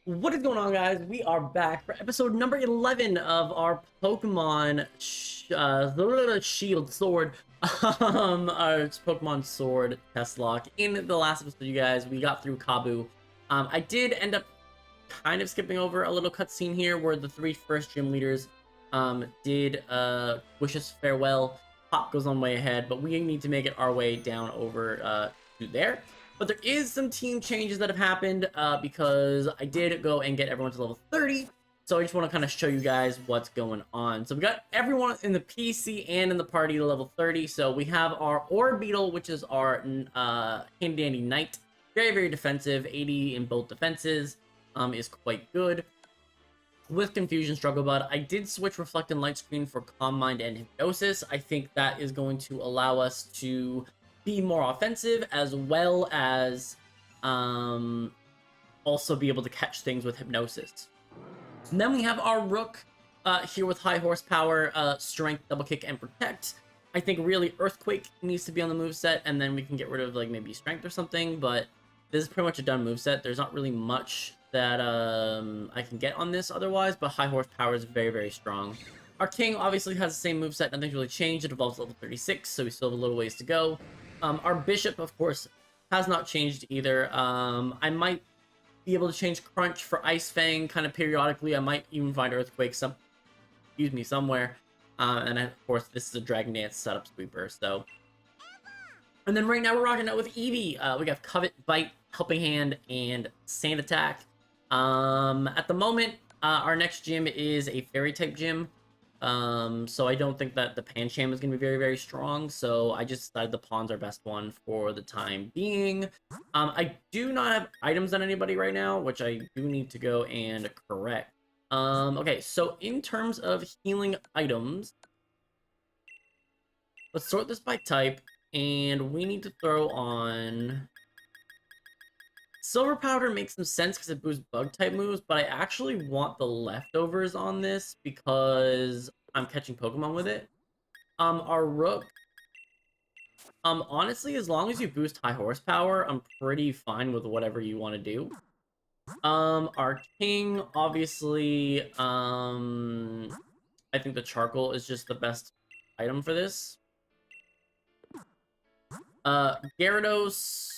What is going on, guys? We are back for episode number 11 of our Pokemon Shield Sword, it's Pokemon Sword Chesslock. In the last episode, you guys, we got through Kabu. I did end up kind of skipping over a little cutscene here where the three first gym leaders did wish us farewell. Pop goes on way ahead, but we need to make it our way down over to there. But there is some team changes that have happened because I did go and get everyone to level 30. So I just want to kind of show you guys what's going on. So we got everyone in the PC and in the party to level 30. So we have our Orbeetle, which is our handy dandy knight. Very, very defensive. 80 in both defenses is quite good. With Confusion Struggle Bud, I did switch Reflect and Light Screen for Calm Mind and Hypnosis. I think that is going to allow us to be more offensive, as well as also be able to catch things with Hypnosis. And then we have our Rook here with high horsepower, strength, double kick, and protect. I think really Earthquake needs to be on the moveset, and then we can get rid of like maybe strength or something, but this is pretty much a done moveset. There's not really much that I can get on this otherwise, but high horsepower is very, very strong. Our King obviously has the same moveset, nothing's really changed. It evolves to level 36, so we still have a little ways to go. Our Bishop, of course, has not changed either. I might be able to change Crunch for Ice Fang kind of periodically. I might even find Earthquake somewhere. And of course, this is a Dragon Dance setup sweeper, so. And then right now we're rocking out with Eevee. We got Covet, Bite, Helping Hand, and Sand Attack. At the moment, our next gym is a Fairy type gym. So I don't think that the Pancham is going to be very, very strong. So I just decided the Pawn's our best one for the time being. I do not have items on anybody right now, which I do need to go and correct. Okay, so in terms of healing items, let's sort this by type, and we need to throw on Silver Powder. Makes some sense because it boosts bug type moves, but I actually want the leftovers on this because I'm catching Pokemon with it. Our Rook, honestly, as long as you boost high horsepower, I'm pretty fine with whatever you want to do. Our King, obviously, I think the Charcoal is just the best item for this. Gyarados,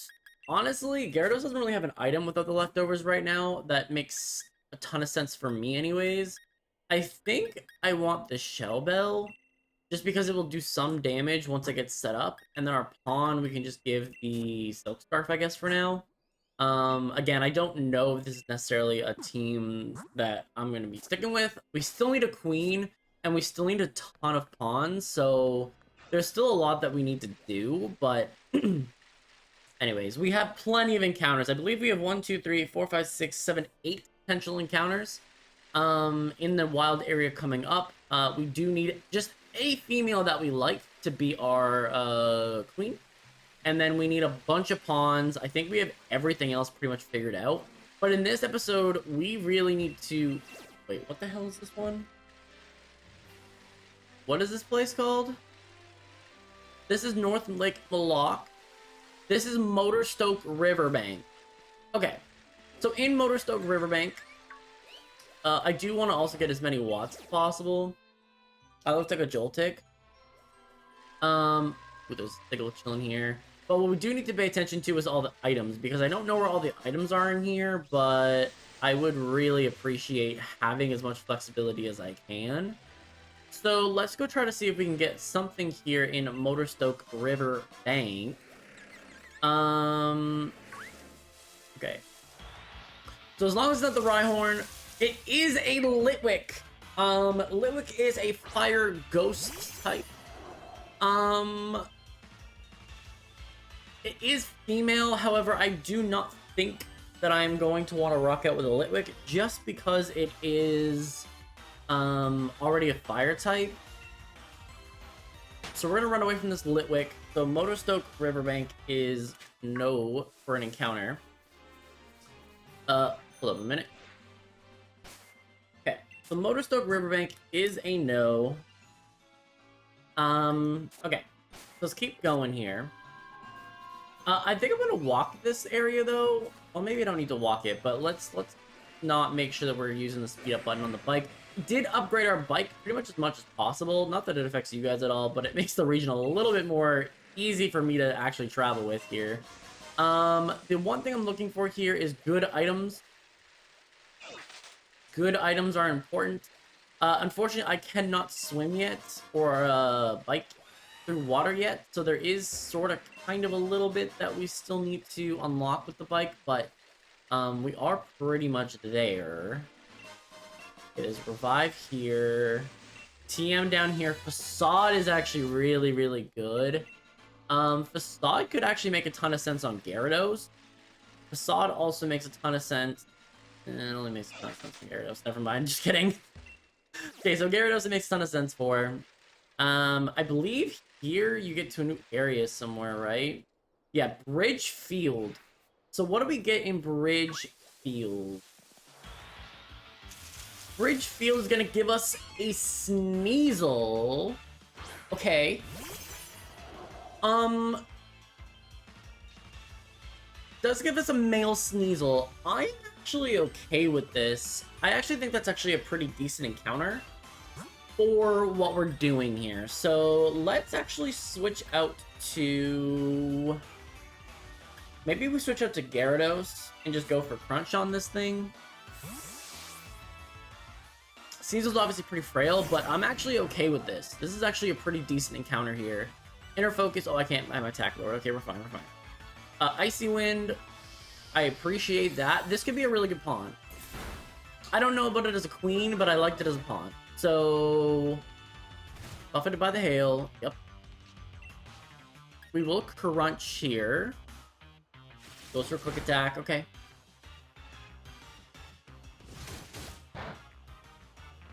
honestly, Gyarados doesn't really have an item without the leftovers right now. That makes a ton of sense for me anyways. I think I want the Shell Bell, just because it will do some damage once it gets set up. And then our Pawn, we can just give the Silk Scarf, I guess, for now. Again, I don't know if this is necessarily a team that I'm going to be sticking with. We still need a Queen, and we still need a ton of Pawns, so there's still a lot that we need to do, but anyways, we have plenty of encounters. I believe we have 1, 2, 3, 4, 5, 6, 7, 8 potential encounters in the wild area coming up. We do need just a female that we like to be our queen. And then we need a bunch of pawns. I think we have everything else pretty much figured out. But in this episode, we really need to... Wait, what the hell is this one? What is this place called? This is North Lake Moloch. This is Motorstoke Riverbank. Okay, so in Motorstoke Riverbank, I do want to also get as many watts as possible. Looks like a Joltik. There's a little chilling here. But what we do need to pay attention to is all the items, because I don't know where all the items are in here, but I would really appreciate having as much flexibility as I can. So let's go try to see if we can get something here in Motorstoke Riverbank. Okay. So as long as it's not the Rhyhorn, it is a Litwick. Litwick is a fire ghost type. It is female, however, I do not think that I'm going to want to rock out with a Litwick just because it is already a fire type. So we're gonna run away from this Litwick. So Motorstoke Riverbank is no for an encounter. Hold up a minute. Okay, so Motorstoke Riverbank is a no. Okay, let's keep going here. I think I'm gonna walk this area though. Well, maybe I don't need to walk it, but let's not make sure that we're using the speed up button on the bike. We did upgrade our bike pretty much as much as possible. Not that it affects you guys at all, but it makes the regional a little bit more easy for me to actually travel with here. The one thing I'm looking for here is good items. Good items are important. Unfortunately, I cannot swim yet or bike through water yet, so there is sort of kind of a little bit that we still need to unlock with the bike, but we are pretty much there. It is revive here. TM down here. Facade is actually really, really good. Facade could actually make a ton of sense on Gyarados. Facade also makes a ton of sense. It only makes a ton of sense on Gyarados. Never mind, just kidding. Okay, so Gyarados it makes a ton of sense for. I believe here you get to a new area somewhere, right? Yeah, Bridgefield. So what do we get in Bridgefield? Bridgefield is gonna give us a Sneasel. Okay. Does give us a male Sneasel. I'm actually okay with this. I actually think that's actually a pretty decent encounter for what we're doing here. So let's actually switch out to... Maybe we switch out to Gyarados and just go for Crunch on this thing. Sneasel's obviously pretty frail, but I'm actually okay with this. This is actually a pretty decent encounter here. Inner Focus. Oh, I can't. I'm Attack Lord. Okay, we're fine. We're fine. Icy Wind. I appreciate that. This could be a really good pawn. I don't know about it as a queen, but I liked it as a pawn. So, buffeted by the hail. Yep. We will Crunch here. Goes for quick attack. Okay.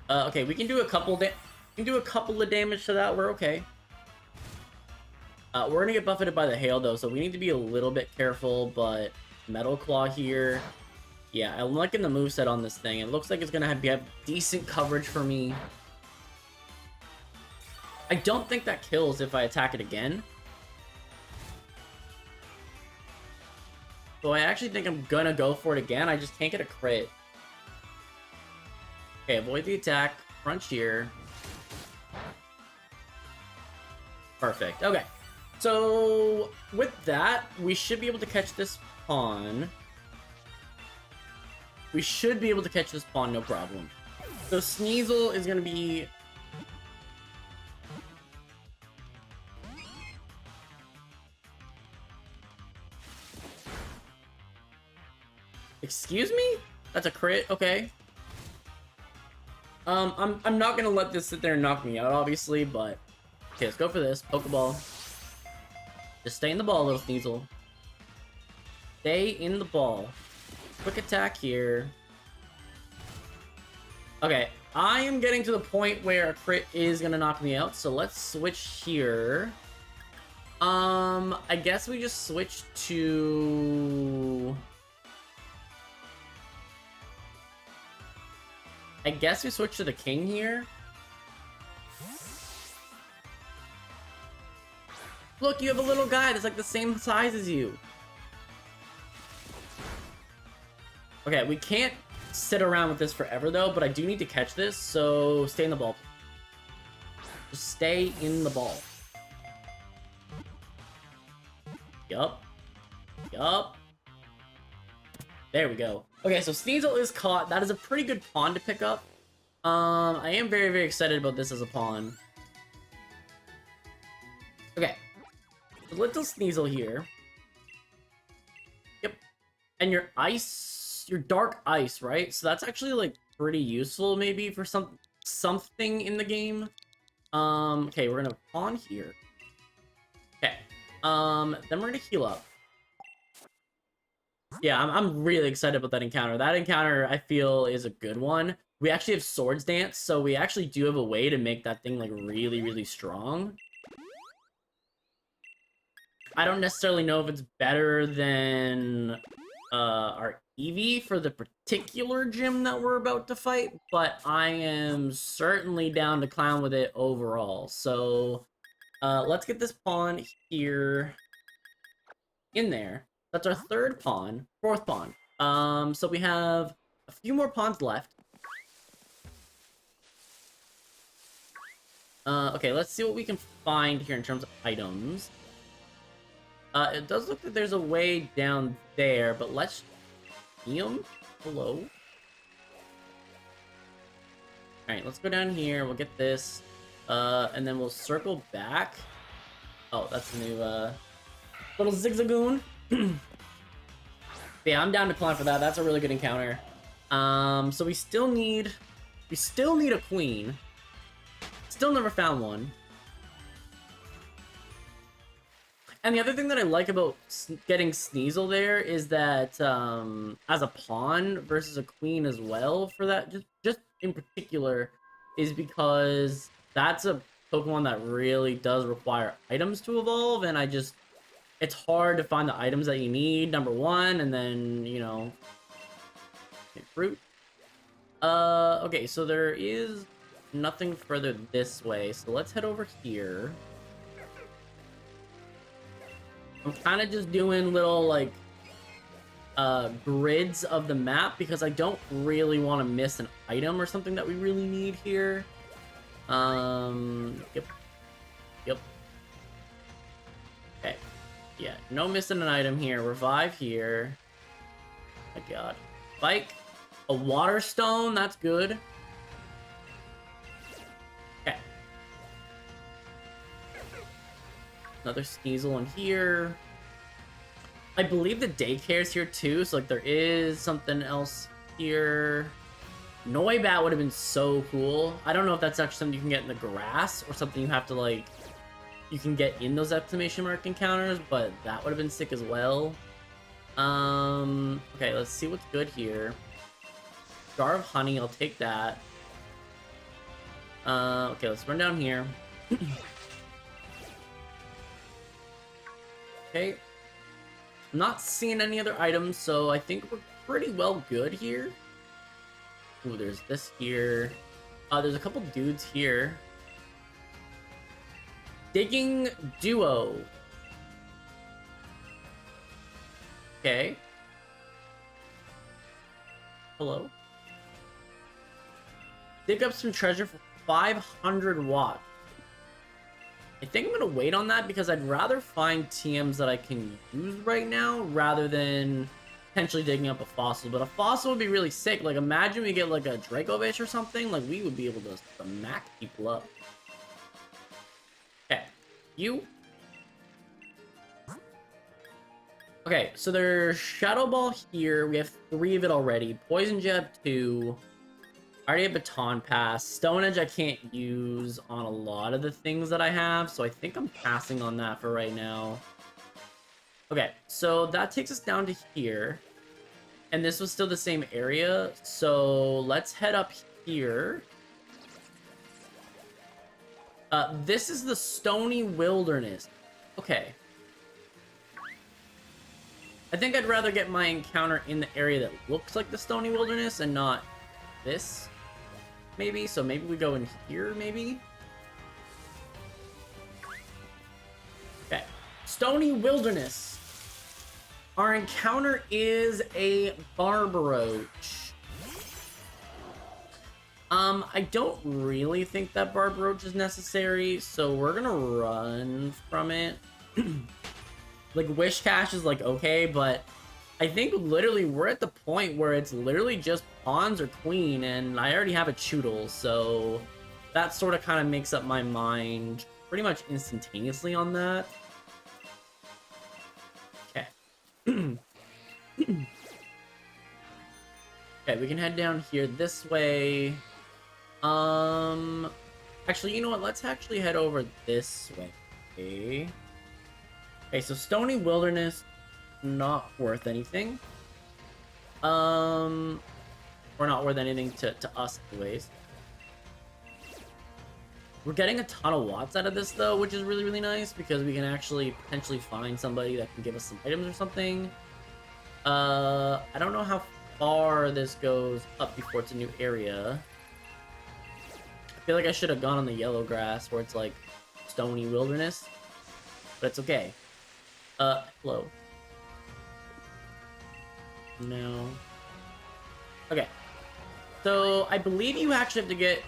Okay, we can do a couple of damage to that. We're okay. We're gonna get buffeted by the hail though, so we need to be a little bit careful. But Metal Claw here. Yeah, I'm liking the moveset on this thing. It looks like it's gonna have decent coverage for me. I don't think that kills if I attack it again. So I actually think I'm gonna go for it again. I just can't get a crit. Okay, avoid the attack. Crunch here. Perfect. Okay. So, with that, we should be able to catch this pawn. We should be able to catch this pawn, no problem. So, Sneasel is going to be... Excuse me? That's a crit? Okay. I'm not gonna let this sit there and knock me out, obviously, but... Okay, let's go for this. Pokeball. Just stay in the ball, little Sneasel. Stay in the ball. Quick attack here. Okay, I am getting to the point where a crit is gonna knock me out, so let's switch here. I guess we just switch to... I guess we switch to the king here. Look, you have a little guy that's like the same size as you. Okay, we can't sit around with this forever though, but I do need to catch this, so stay in the ball. Just stay in the ball. Yup. Yup. There we go. Okay, so Sneasel is caught. That is a pretty good pawn to pick up. I am very, very excited about this as a pawn. Okay. Little Sneasel here. Yep. And your ice, your dark ice, right? So that's actually like pretty useful maybe for something in the game. Okay, we're gonna pawn here. Okay. Then we're gonna heal up. Yeah, I'm really excited about that encounter. That encounter, I feel, is a good one. We actually have Swords Dance, so we actually do have a way to make that thing, like, really, really strong. I don't necessarily know if it's better than our Eevee for the particular gym that we're about to fight, but I am certainly down to clown with it overall. So, let's get this pawn here in there. That's our third pawn. Fourth pawn. So we have a few more ponds left. Okay, let's see what we can find here in terms of items. It does look like there's a way down there, but let's see them. Hello. Alright, let's go down here. We'll get this. And then we'll circle back. Oh, that's a new, little zigzagoon. Yeah, I'm down to climb for that. That's a really good encounter. So we still need a queen. Still never found one. And the other thing that I like about getting Sneasel there is that as a pawn versus a queen as well for that, just in particular, is because that's a Pokemon that really does require items to evolve, and it's hard to find the items that you need, number one, and then, you know, fruit. Okay, so there is nothing further this way, so let's head over here. I'm kind of just doing little, like, grids of the map because I don't really want to miss an item or something that we really need here. Yep. Okay. Yeah, no missing an item here. Revive here. Oh my god. Spike. A water stone, that's good. Okay. Another Sneasel in here. I believe the daycare's here too, so like there is something else here. Noibat would have been so cool. I don't know if that's actually something you can get in the grass or something you have to like you can get in those exclamation mark encounters, but that would have been sick as well. Okay, let's see what's good here. Jar of honey, I'll take that. Okay, let's run down here. Okay. I'm not seeing any other items, so I think we're pretty well good here. Ooh, there's this here. There's a couple dudes here. Digging Duo. Okay. Hello. Dig up some treasure for 500 watts. I think I'm gonna wait on that because I'd rather find TMs that I can use right now rather than potentially digging up a fossil. But a fossil would be really sick. Like, imagine we get like a Dracovish or something. Like, we would be able to smack people up. Okay, you. Okay, so there's Shadow Ball here. We have 3 of it already. Poison Jab 2. I already have Baton Pass. Stone Edge I can't use on a lot of the things that I have, so I think I'm passing on that for right now. Okay, so that takes us down to here. And this was still the same area, so let's head up here. This is the Stony Wilderness. Okay. I think I'd rather get my encounter in the area that looks like the Stony Wilderness and not this. Maybe, so maybe we go in here, maybe? Okay. Stony Wilderness. Our encounter is a Barbaroach. I don't really think that Barbaroach is necessary, so we're gonna run from it. Like, Wish Cache is, like, okay, but I think literally we're at the point where it's literally just pawns or queen, and I already have a Choodle, so that sort of kind of makes up my mind pretty much instantaneously on that. Okay. Okay, we can head down here this way. Actually, you know what? Let's actually head over this way. Okay, so Stony Wilderness, not worth anything. Or not worth anything to us anyways. We're getting a ton of watts out of this though, which is really, really nice because we can actually potentially find somebody that can give us some items or something. I don't know how far this goes up before it's a new area. I feel like I should have gone on the yellow grass where it's like Stony Wilderness, but it's okay. Hello. No. Okay. So, I believe you actually have to get...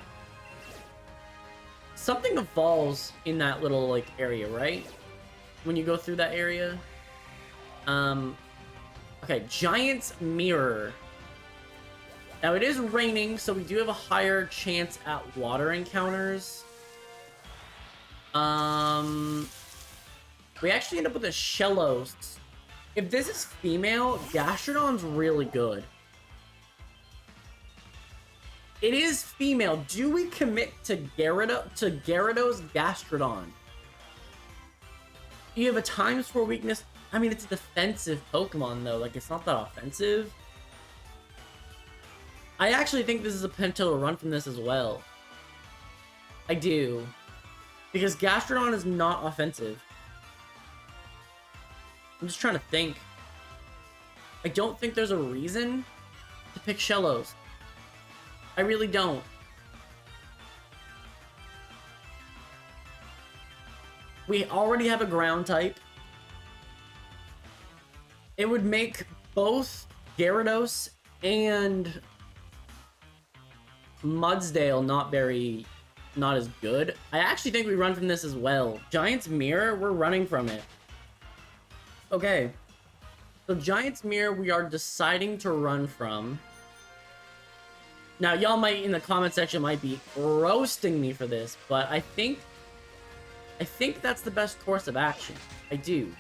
Something evolves in that little, like, area, right? When you go through that area. Okay, Giant's Mirror. Now, it is raining, so we do have a higher chance at water encounters. We actually end up with a Shellos. If this is female, Gastrodon's really good. It is female. Do we commit to Gyarados Gastrodon? You have a times 4 weakness. I mean, it's a defensive Pokemon, though. Like, it's not that offensive. I actually think this is a potential to run from this as well. I do. Because Gastrodon is not offensive. I'm just trying to think. I don't think there's a reason to pick Shellos. I really don't. We already have a ground type. It would make both Gyarados and Mudsdale not as good. I actually think we run from this as well. Giant's Mirror, we're running from it. Okay. So Giant's Mirror, we are deciding to run from. Now, y'all might, in the comment section, might be roasting me for this, but I think that's the best course of action. I do.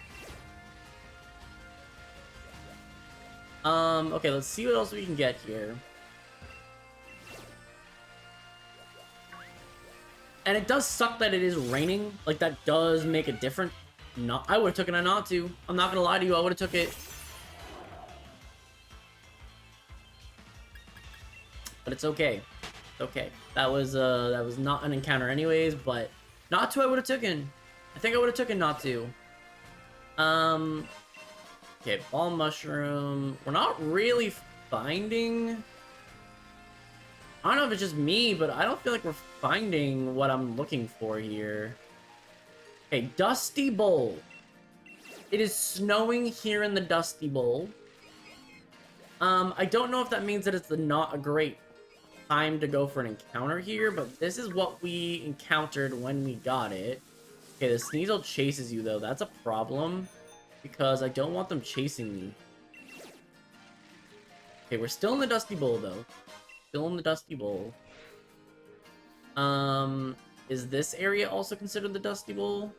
Okay, let's see what else we can get here. And it does suck that it is raining. Like, that does make a difference. No, I would have taken a not to. I'm not gonna lie to you, I would have took it. But it's okay. It's okay. That was not an encounter anyways, but not to I would have taken. I think I would have taken not to. Okay, Ball Mushroom. We're not really finding... I don't know if it's just me, but I don't feel like we're finding what I'm looking for here. Okay, Dusty Bowl. It is snowing here in the Dusty Bowl. I don't know if that means that it's not a great time to go for an encounter here, but this is what we encountered when we got it. Okay, the Sneasel chases you, though. That's a problem, because I don't want them chasing me. Okay, we're still in the Dusty Bowl, though. Still in the Dusty Bowl. Is this area also considered the Dusty Bowl?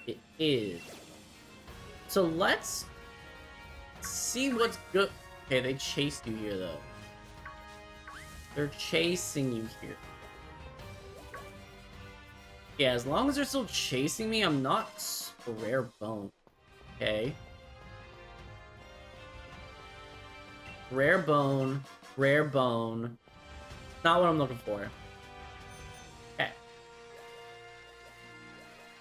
It is. So let's see what's good. Okay, they chased you here, though. They're chasing you here. Yeah, as long as they're still chasing me, I'm not a rare bone. Okay. Rare bone. Rare bone. Not what I'm looking for. Okay.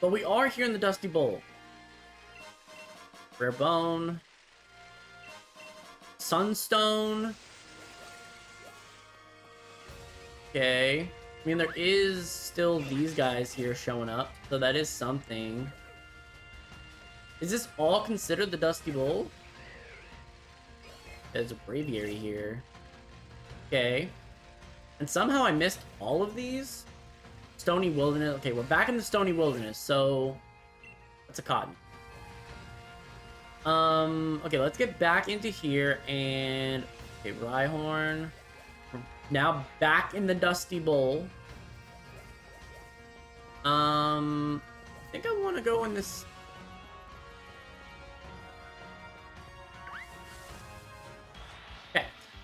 But we are here in the Dusty Bowl. Rare bone. Sunstone. Okay. I mean, there is still these guys here showing up, so that is something. Is this all considered the Dusty Bowl? There's a Braviary here. Okay. And somehow I missed all of these? Stony Wilderness. Okay, we're back in the Stony Wilderness, so... That's a cotton. Okay, let's get back into here, and... Okay, Rhyhorn. We're now back in the Dusty Bowl. I think I want to go in this...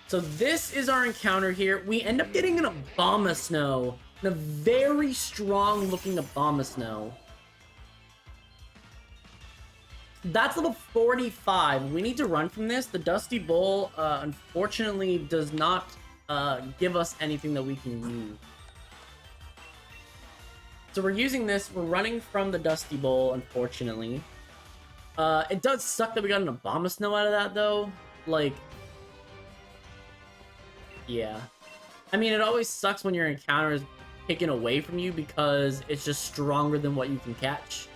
So this is our encounter here. We end up getting an Abomasnow. A very strong looking Abomasnow. That's level 45. We need to run from this. The Dusty Bowl, unfortunately, does not give us anything that we can use. So we're using this. We're running from the Dusty Bowl, unfortunately. It does suck that we got an Abomasnow out of that, though. Like... Yeah. I mean, it always sucks when your encounter is taken away from you because it's just stronger than what you can catch.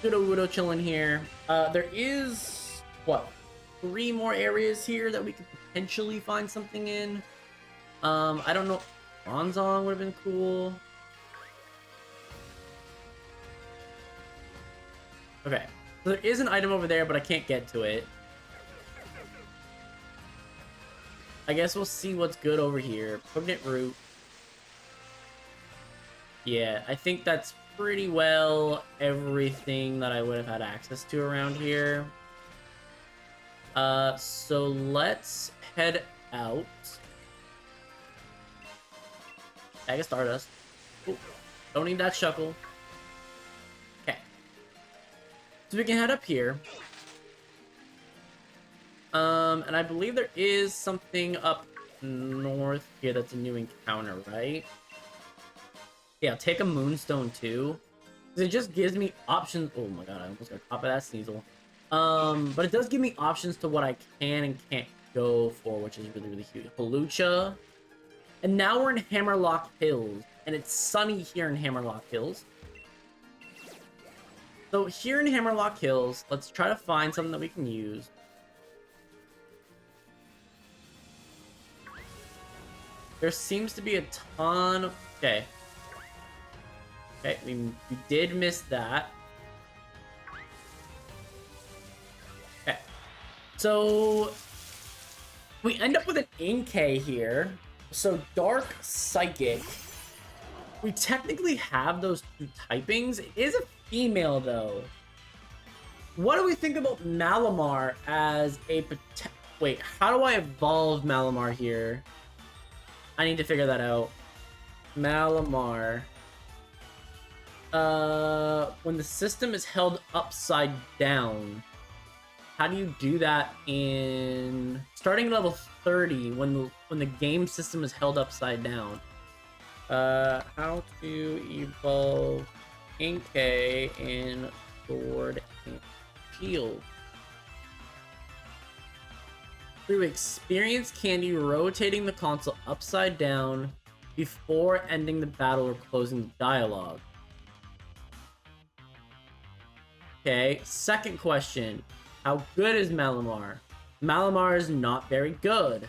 Sudowoodo chilling here. There is... What? 3 more areas here that we could potentially find something in. I don't know. Bronzong would have been cool. Okay. So there is an item over there, but I can't get to it. I guess we'll see what's good over here. Pognant Root. Yeah, I think that's pretty well everything that I would have had access to around here. So let's head out. Bag of Stardust. Ooh, don't need that Shuckle. Okay. So we can head up here. And I believe there is something up north here that's a new encounter, right? Yeah, take a Moonstone too. Because it just gives me options. Oh my god, I almost got caught by that Sneasel. But it does give me options to what I can and can't go for, which is really, really huge. Halucha. And now we're in Hammerlock Hills. And it's sunny here in Hammerlock Hills. So here in Hammerlock Hills, let's try to find something that we can use. There seems to be a ton of... Okay. Okay, we did miss that. Okay. So... we end up with an Inkay here. So Dark Psychic. We technically have those 2 typings. It is a female, though. What do we think about Malamar as a... Wait, how do I evolve Malamar here? I need to figure that out. Malamar. When the system is held upside down, how do you do that in starting level 30 when the game system is held upside down? How to evolve Inkay in Sword and Shield. Through experience candy rotating the console upside down before ending the battle or closing the dialogue. Okay, second question. How good is Malamar? Malamar is not very good.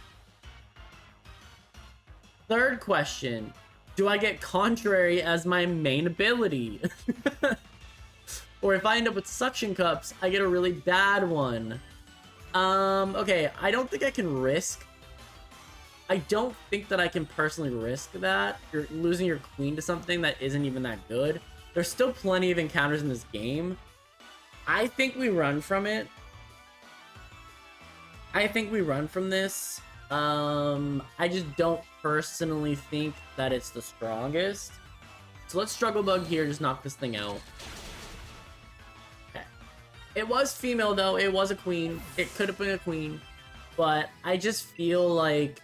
Third question. Do I get Contrary as my main ability? Or if I end up with Suction Cups, I get a really bad one. Okay, I don't think I can risk. I don't think that I can personally risk that. You're losing your queen to something that isn't even that good. There's still plenty of encounters in this game. I think we run from it. I think we run from this. I just don't personally think that it's the strongest. So let's Struggle Bug here, just knock this thing out. It was female, though. It was a queen. It could have been a queen. But I just feel like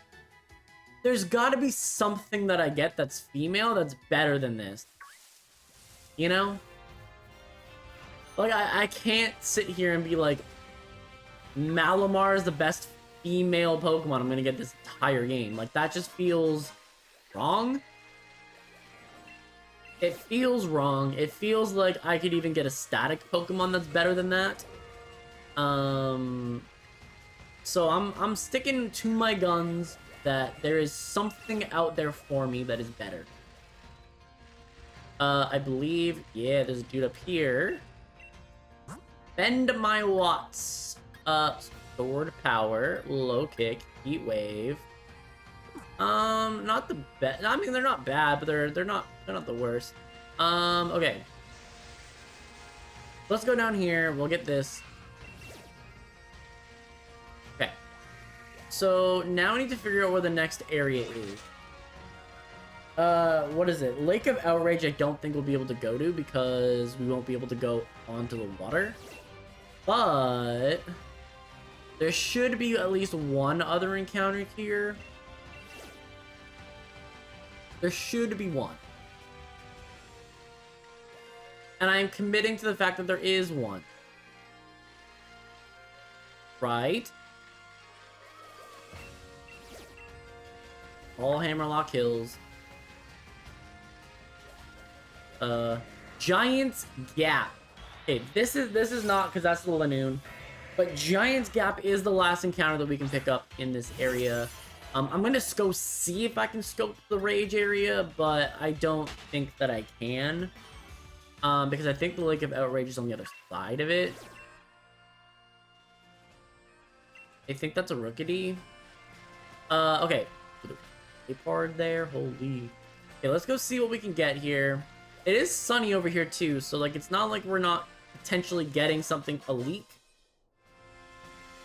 there's got to be something that I get that's female that's better than this. You know? Like, I can't sit here and be like, Malamar is the best female Pokemon I'm going to get this entire game. Like, that just feels wrong. It feels wrong. It feels like I could even get a static Pokemon that's better than that. So I'm sticking to my guns that there is something out there for me that is better. I believe, yeah, there's a dude up here. Bend my Watts. Sword Power, Low Kick, Heat Wave. Not the best. I mean, they're not bad, but they're not the worst. Okay. Let's go down here. We'll get this. Okay. So now I need to figure out where the next area is. What is it? Lake of Outrage I don't think we'll be able to go to because we won't be able to go onto the water. But there should be at least one other encounter here. There should be one. And I am committing to the fact that there is one. Right? All Hammerlock Hills. Giant's Gap. Okay, this is not because that's the Lanoon. But Giant's Gap is the last encounter that we can pick up in this area. I'm gonna go see if I can scope the Rage area, but I don't think that I can. Because I think the Lake of Outrage is on the other side of it. I think that's a Rookity. Okay. A part there, holy. Okay, let's go see what we can get here. It is sunny over here too, so like it's not like we're not potentially getting something elite.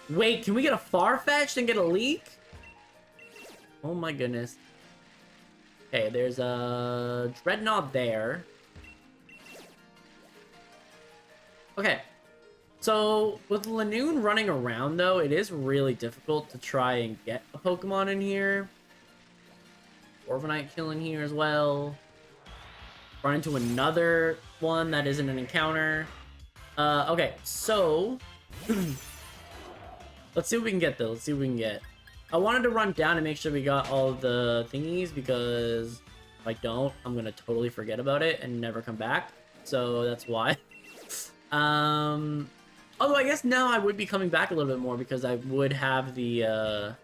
Wait, can we get a Farfetch'd and get a leak? Oh my goodness. Okay, there's a Dreadnought there. Okay. So, with Lanoon running around, though, it is really difficult to try and get a Pokemon in here. Corviknight chilling here as well. Run into another one that isn't an encounter. Okay, so... let's see what we can get, though. Let's see what we can get. I wanted to run down and make sure we got all of the thingies, because if I don't, I'm gonna totally forget about it and never come back. So, that's why. Although I guess now I would be coming back a little bit more because I would have the,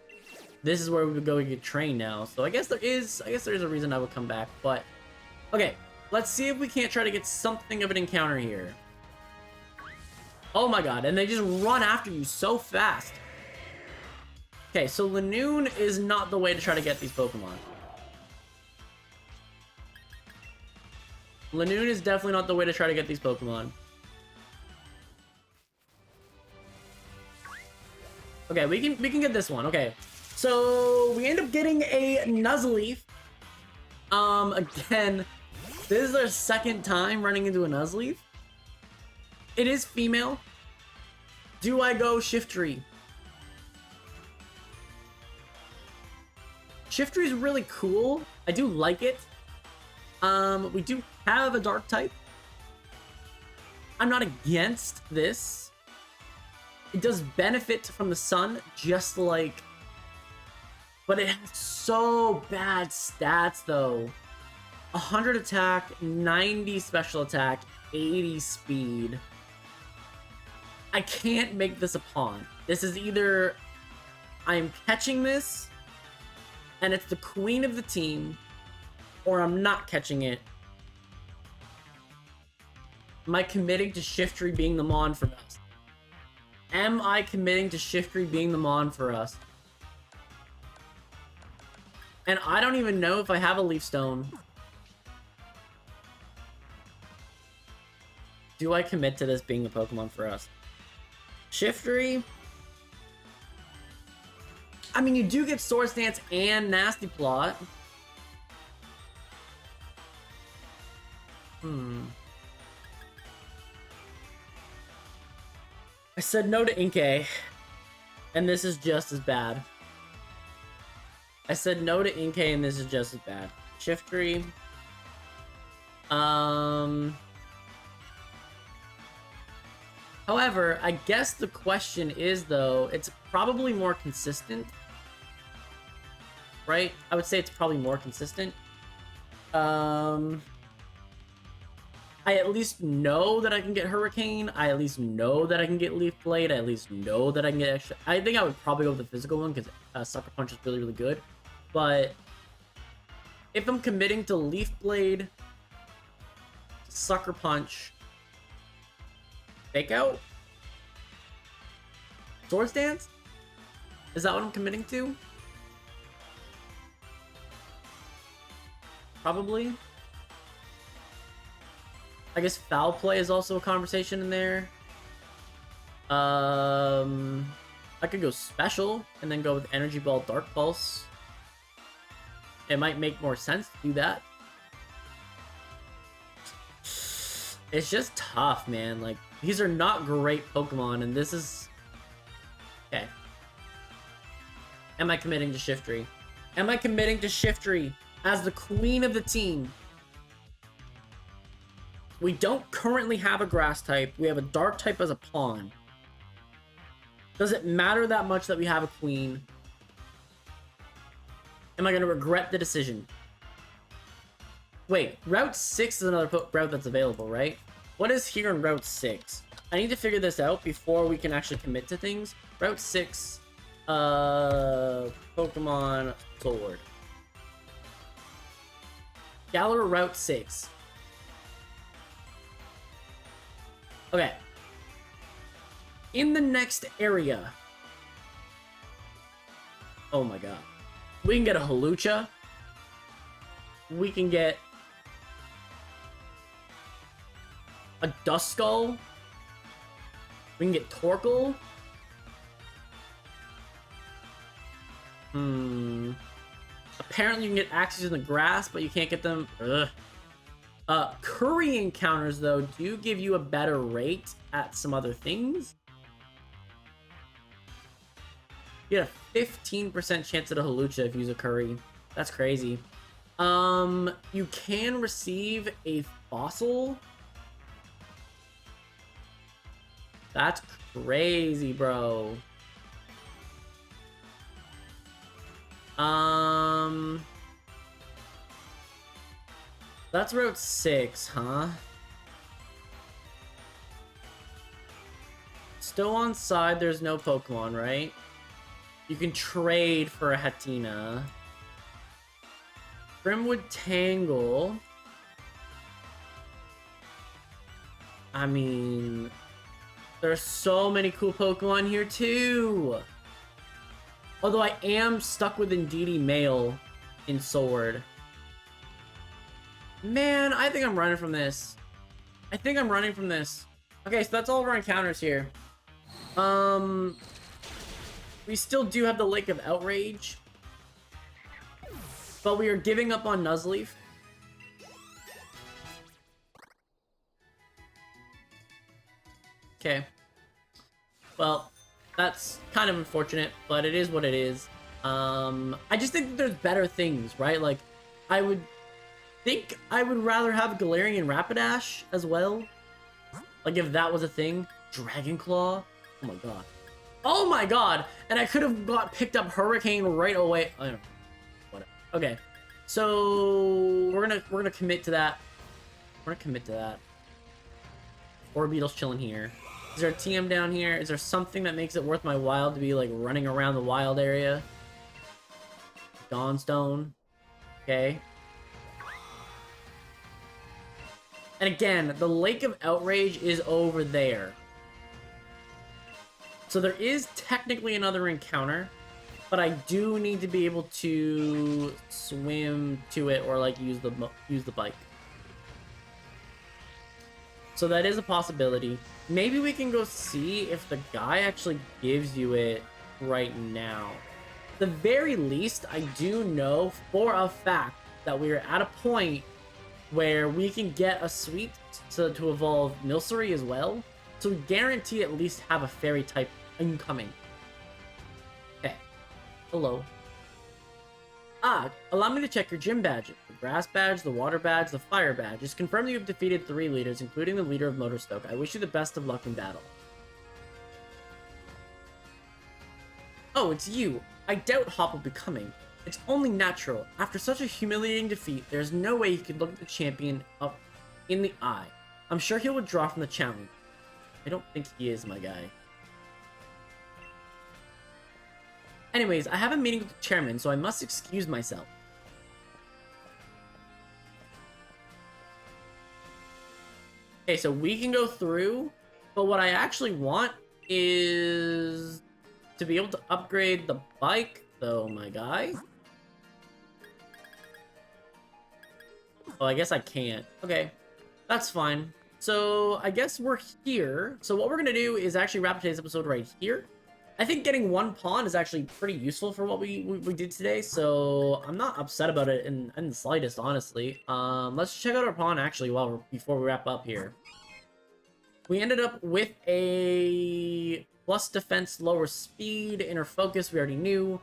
this is where we would go and get trained now. So I guess there is a reason I would come back, but, okay. Let's see if we can't try to get something of an encounter here. Oh my god, and they just run after you so fast. Okay, so Lanoon is not the way to try to get these Pokemon. Lanoon is definitely not the way to try to get these Pokemon. Okay, we can get this one. Okay, so we end up getting a Nuzleaf. Again, this is our second time running into a Nuzleaf. It is female. Do I go Shiftry? Shiftry is really cool. I do like it. We do have a dark type. I'm not against this. It does benefit from the sun, just like... but it has so bad stats, though. 100 attack, 90 special attack, 80 speed. I can't make this a pawn. This is either I'm catching this, and it's the queen of the team, or I'm not catching it. Am I committing to Shiftry being the Mon for us? Am I committing to Shiftry being the Mon for us? And I don't even know if I have a Leaf Stone. Do I commit to this being the Pokemon for us? Shiftry? I mean, you do get Swords Dance and Nasty Plot. I said no to Inkay, and this is just as bad. I said no to Inkay, and this is just as bad. Shiftry. However, I guess the question is, though, it's probably more consistent. Right? I would say it's probably more consistent. I at least know that I can get Hurricane. I at least know that I can get Leaf Blade. I at least know that I can get extra. I think I would probably go with the physical one because Sucker Punch is really, really good. But if I'm committing to Leaf Blade, Sucker Punch, Fake Out, Swords Dance, is that what I'm committing to? Probably. I guess Foul Play is also a conversation in there. I could go Special and then go with Energy Ball, Dark Pulse. It might make more sense to do that. It's just tough, man. Like, these are not great Pokemon, and this is... okay. Am I committing to Shiftry? Am I committing to Shiftry as the queen of the team? We don't currently have a grass type. We have a dark type as a pawn. Does it matter that much that we have a queen? Am I going to regret the decision? Wait, Route 6 is another route that's available, right? What is here in Route 6? I need to figure this out before we can actually commit to things. Route 6, Pokemon Sword. Galar Route 6. Okay. In the next area. Oh my god. We can get a Hawlucha. We can get a Duskull. We can get Torkoal. Apparently you can get axes in the grass, but you can't get them. Curry encounters, though, do give you a better rate at some other things. You get a 15% chance at a Hawlucha if you use a curry. That's crazy. You can receive a fossil. That's crazy, bro. That's Route 6, huh? Still on side, there's no Pokemon, right? You can trade for a Hatina. Brimwood Tangle. I mean, there's so many cool Pokemon here too. Although I am stuck with Indeedee Male in Sword. Man, I think I'm running from this. Okay, so that's all of our encounters here. We still do have the Lake of Outrage. But we are giving up on Nuzleaf. Okay. Well, that's kind of unfortunate, but it is what it is. I just think that there's better things, right? Like, I would rather have Galarian Rapidash as well. Like, if that was a thing. Dragon Claw. Oh my god. Oh my god! And I could have picked up Hurricane right away. I don't know. Whatever. Okay. So we're gonna commit to that. Orbeetle's chilling here. Is there a TM down here? Is there something that makes it worth my while to be like running around the wild area? Dawnstone. Okay. And again, the Lake of Outrage is over there. So there is technically another encounter, but I do need to be able to swim to it or like use the bike. So that is a possibility. Maybe we can go see if the guy actually gives you it right now. At the very least, I do know for a fact that we are at a point where we can get a sweet to evolve Milcery as well. So we guarantee at least have a fairy type incoming. Okay. Hello. Allow me to check your gym badges. The grass badge, the water badge, the fire badge. It's confirmed that you have defeated 3 leaders, including the leader of Motorstoke. I wish you the best of luck in battle. Oh, it's you. I doubt Hop will be coming. It's only natural. After such a humiliating defeat, there's no way he could look at the champion up in the eye. I'm sure he'll withdraw from the challenge. I don't think he is, my guy. Anyways, I have a meeting with the chairman, so I must excuse myself. Okay, so we can go through, but what I actually want is to be able to upgrade the bike, though, my guy. Oh, I guess I can't. Okay, that's fine. So I guess we're here. So what we're going to do is actually wrap today's episode right here. I think getting 1 pawn is actually pretty useful for what we did today, so I'm not upset about it in the slightest, honestly. Let's check out our pawn, actually, before we wrap up here. We ended up with a plus defense, lower speed, inner focus, we already knew.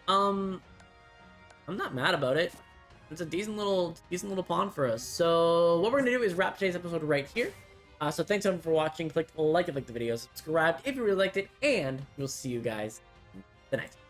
I'm not mad about it. It's a decent little pawn for us. So what we're gonna do is wrap today's episode right here. So thanks everyone for watching. Click like if you liked the video, subscribe if you really liked it, and we'll see you guys the next one.